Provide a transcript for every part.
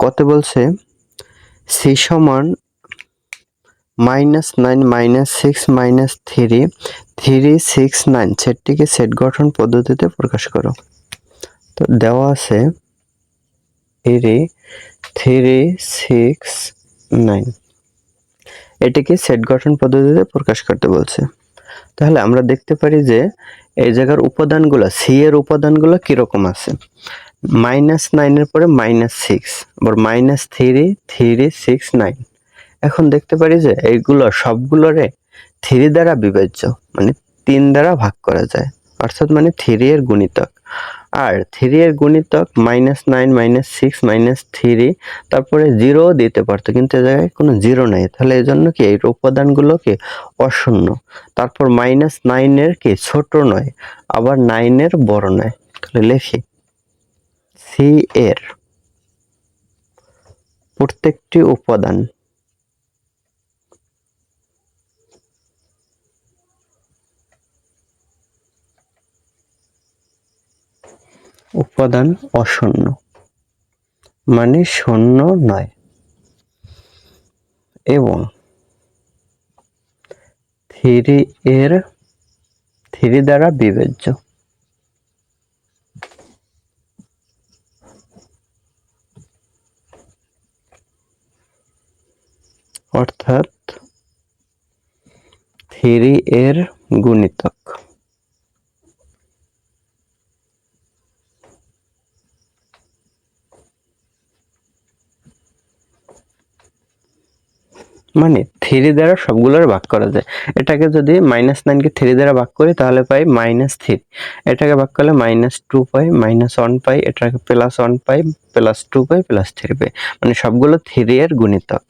কত বলছে সি সমান -9 -6 -3 3 6 9 সেটটিকে সেট গঠন পদ্ধতিতে প্রকাশ করো। তো দেওয়া আছে 3 3 6 9 এটিকে সেট গঠন পদ্ধতিতে প্রকাশ করতে বলছে। তাহলে আমরা দেখতে পারি যে এই জায়গার উপাদানগুলো সি এর উপাদানগুলো কিরকম আছে। -9 এর পরে -6 আবার -3 3 6 9। এখন দেখতে পারি যে এইগুলো সবগুলোরে 3 দ্বারা বিভাজ্য, মানে 3 দ্বারা ভাগ করা যায়, অর্থাৎ মানে 3 এর গুণিতক। আর 3 এর গুণিতক -9 -6 -3, তারপরে 0 দিতে পারতো, কিন্তু এই জায়গায় কোনো 0 নাই, তাহলে এই জন্য কি এই উপাদানগুলোকে অশূন্য। তারপর -9 এর কি ছোট নয়, আবার 9 এর বড় নয়। তাহলে লিখি সি এর প্রত্যেকটি উপাদান অশূন্য, মানে শূন্য নয়, এবং 3 দ্বারা বিভাজ্য। অর্থাৎ 3 এর গুণিতক। মানে 3 দ্বারা সবগুলোর ভাগ করা যায়। এটাকে যদি -9 কে 3 দ্বারা ভাগ করি তাহলে পাই -3, এটাকে ভাগ করলে -2 পাই, -1 পাই, এটাকে +1 পাই, +2 পাই, +3 পাই, মানে সবগুলো 3 এর গুণিতক।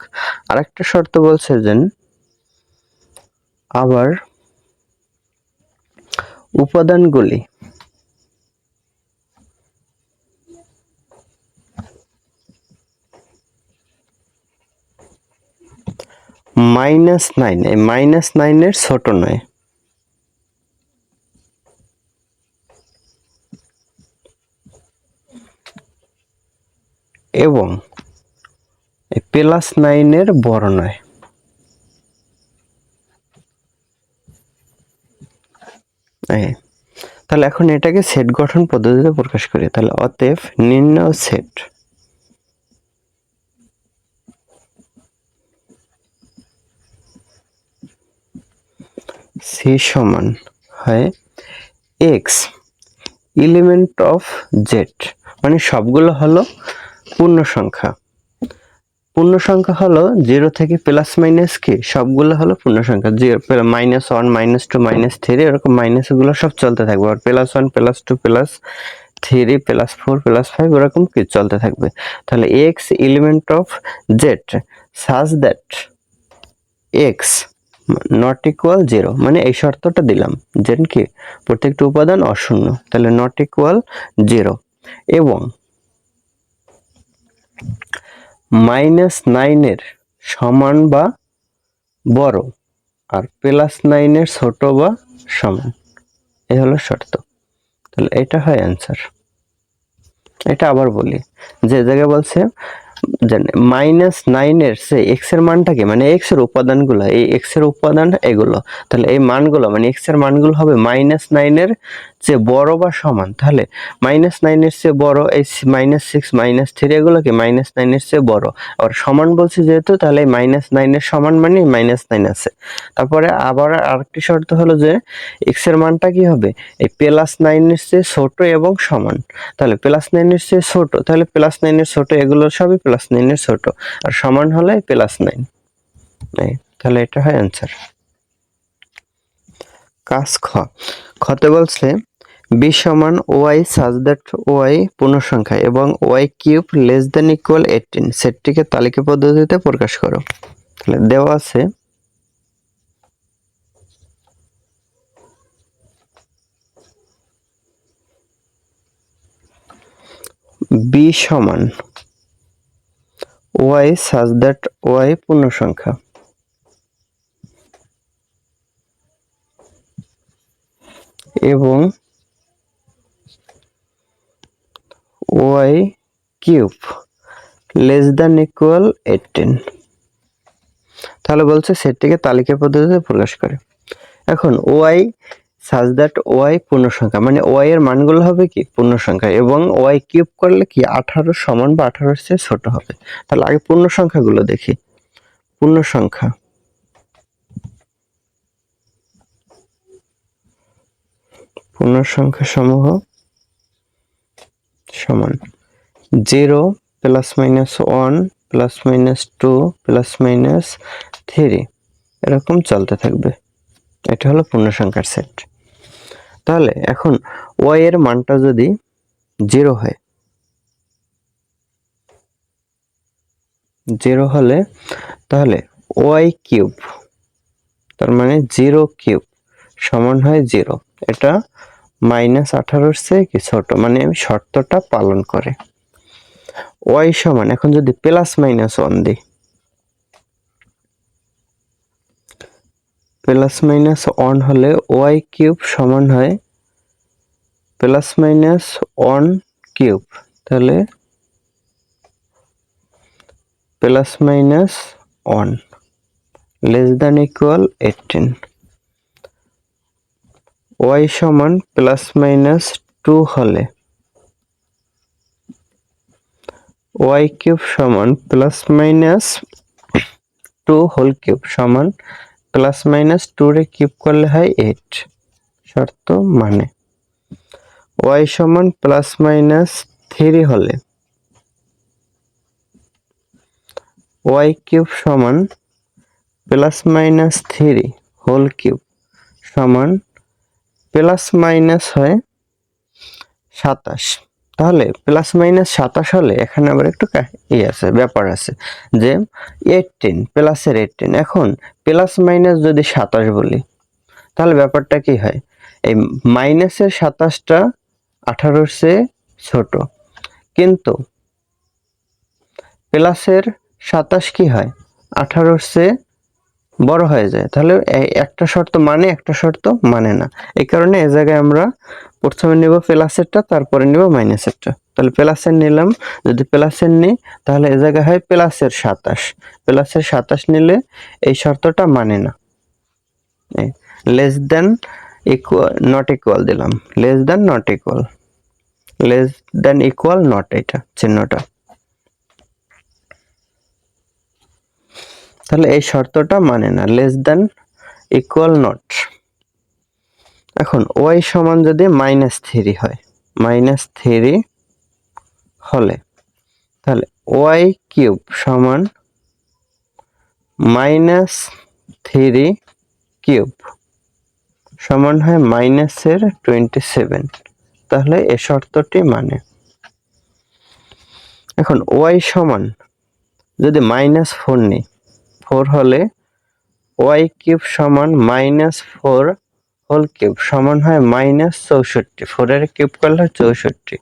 আরেকটা শর্ত বলছে যে আবার উপাদানগুলি -9, এই -9 এর ছোট নয়, এবং +9 এর বড় নয়। তাহলে এখন এটাকে সেট গঠন পদ্ধতিতে প্রকাশ করি। তাহলে অতএব নির্ণয় সেট সি সমান হয় এক্স এলিমেন্ট অফ জেড, মানে সবগুলো হলো পূর্ণ সংখ্যা। পূর্ণ সংখ্যা হলো 0 থেকে ± কি সবগুলো হলো পূর্ণ সংখ্যা, -1 -2 -3 এরকম মাইনাস গুলো সব চলতে থাকবে, আর +1 +2 +3 +4 +5 এরকম কি চলতে থাকবে। তাহলে x element of Z such that x not equal 0, মানে এই শর্তটা দিলাম যে কি প্রত্যেকটা উপাদান অশূন্য, তাহলে নট ইকুয়াল 0, এবং -9 এর সমান বা বড়, আর +9 এর ছোট বা সমান, এই হলো শর্ত। তাহলে এটা হয় অ্যান্সার। এটা আবার বলি, যে জায়গায় বলছে -9 এর সে x এর মানটা কি, মানে x এর উপাদানগুলো, এই x এর উপাদান এগুলো, তাহলে এই মানগুলো মানে x এর মানগুলো হবে -9 এর চেয়ে বড় বা সমান। তাহলে -9 এর চেয়ে বড় এই -6 -3 এগুলো কি -9 এর চেয়ে বড়, আর সমান বলছে যেহেতু, তাহলে -9 এর সমান মানে -9 আছে। তারপরে আবার আরেকটি শর্ত হলো যে x এর মানটা কি হবে এই +9 এর চেয়ে ছোট এবং সমান। তাহলে +9 এর চেয়ে ছোট, তাহলে +9 এর ছোট, এগুলো সবই +9 এর ছোট, আর সমান হলে +9। তাহলে এটা হয় অ্যান্সার। কাজ খতে বলছে b সমান y such that y পূর্ণ সংখ্যা এবং y³ <= 18 সেটটিকে তালিকা পদ্ধতিতে প্রকাশ করো। তাহলে দেওয়া আছে b সমান y such that y পূর্ণ সংখ্যা এবং y³ লেস দ্যান ইকুয়াল 18। তাহলে বলছে সেটটিকে তালিকা পদ্ধতিতে প্রকাশ করে। এখন ওয়াই সাজ দ্যাট ওয়াই পূর্ণ সংখ্যা, মানে ওয়াই এর মানগুলো হবে কি পূর্ণ সংখ্যা, এবং ওয়াই কিউব করলে কি 18 সমান বা 18 চেয়ে ছোট হবে। তাহলে আগে পূর্ণ সংখ্যাগুলো দেখি। পূর্ণ সংখ্যা সমূহ সমান 0 plus minus 1 plus minus 2 plus minus 3, এরকম চলতে থাকবে। এটা হলো পূর্ণ সংখ্যার সেট। তাহলে এখন ওয়াই এর মানটা যদি 0 হয়, 0 হলে তাহলে ওয়াই কিউব, তার মানে 0 কিউব সমান হয় 0। এটা মাইনাস 18 চেয়ে কি ছোট, মানে শর্তটা পালন করে। ওয়াই সমান, এখন যদি প্লাস মাইনাস 1 দিই, প্লাস মাইনাস 1 হলে ওয়াই কিউব সমান হয় প্লাস মাইনাস 1 কিউব। তাহলে plus minus 1 less than equal 18। Y সমান প্লাস মাইনাস 2 হলে ওয়াই কিউব সমান প্লাস মাইনাস 2 হোল কিউব সমান প্লাস মাইনাস 2 রে কিউব করলে হয় 8, শর্ত মানে। ওয়াই সমান প্লাস মাইনাস 3 হলে ওয়াই কিউব সমান প্লাস মাইনাস 3 হোল কিউব সমান প্লাস মাইনাস হয় 27। তাহলে প্লাস মাইনাস 27 হলে এখানে আবার একটু আছে, ব্যাপার আছে যে 18 প্লাসের 18। এখন প্লাস মাইনাস যদি 27 বলি, তাহলে ব্যাপারটা কি হয়, এই মাইনাসের 27টা 18 চেয়ে ছোট, কিন্তু প্লাসের 27 কি হয় 18 চেয়ে বড় হয়ে যায়। তাহলে একটা শর্ত মানে, একটা শর্ত মানে না। এই কারণে এই জায়গায় আমরা প্রথমে নেব প্লাসেরটা, তারপরে নেব মাইনাসেরটা। তাহলে প্লাসের নিলাম, যদি প্লাসের নিই তাহলে এই জায়গায় হয় প্লাসের 27। প্লাসের 27 নিলে এই শর্তটা মানে না। Less than equal not equal দিলাম, less than not equal, less than equal not, এটা চিহ্নটা। তাহলে এই শর্তটা মানে না, লেস দেন ইকুয়াল নট। এখন ওয়াই সমান যদি মাইনাস 3 হয়, মাইনাস 3 হলে তাহলে ওয়াই কিউব সমান মাইনাস 3 কিউব সমান হয় মাইনাসের 27। তাহলে এই শর্তটি মানে। এখন ওয়াই সমান যদি মাইনাস 4 নিই, 4 হলে ওয়াই কিউব সমান মাইনাস 4 হোল কিউব সমান হয় মাইনাস 64। 4 এর কিউব করলে 64,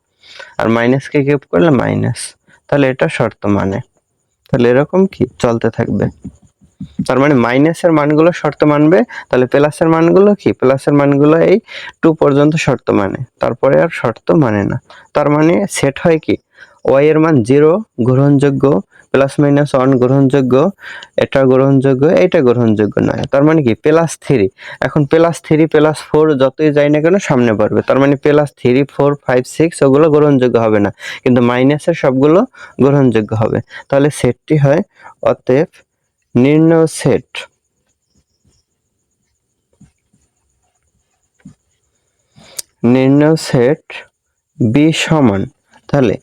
আর মাইনাসকে কিউব করলে মাইনাস। তাহলে এটা শর্ত মানে। তাহলে এরকম কি চলতে থাকবে। তার মানে মাইনাসের মানগুলো শর্ত মানবে, তাহলে প্লাসের মানগুলো কি, প্লাসের মানগুলো এই 2 পর্যন্ত শর্ত মানে, তারপরে আর শর্ত মানে না। তার মানে সেট হয় কি, ওয়াই এর মান 0 গ্রহণযোগ্য, প্লাস মাইনাস 1 গ্রহণযোগ্য, এটা গ্রহণযোগ্য, এটা গ্রহণযোগ্য নয়। তার মানে কি প্লাস 3, এখন প্লাস 3 প্লাস 4 যতই যাই না কেন সামনে পড়বে। তার মানে প্লাস 3 4 5 6 ওগুলো গ্রহণযোগ্য হবে না, কিন্তু মাইনাসের সবগুলো গ্রহণযোগ্য হবে। তাহলে সেটটি হয়, অতএব নির্ণয় সেট বি সমান, তাহলে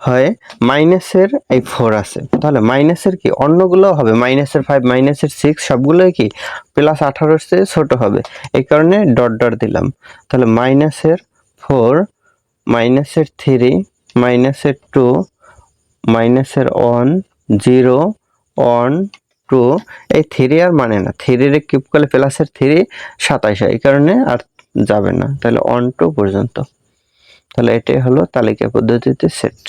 হয় মাইনাসের এই 4 আছে, তাহলে মাইনাসের কি অন্যগুলো হবে, মাইনাসের 5 মাইনাসের 6 সবগুলোই কি প্লাস 18 চেয়ে ছোট হবে। এই কারণে ডট ডট দিলাম। তাহলে মাইনাসের 4 মাইনাসের 3 মাইনাসের 2 মাইনাসের 1 0 1 2, এই 3 আর মানে না, 3 এর কিউব করলে প্লাসের 3 27 হয়, এই কারণে আর যাবে না। তাহলে 1 2 পর্যন্ত। তাহলে এটাই হলো তালিকা পদ্ধতিতে সেট।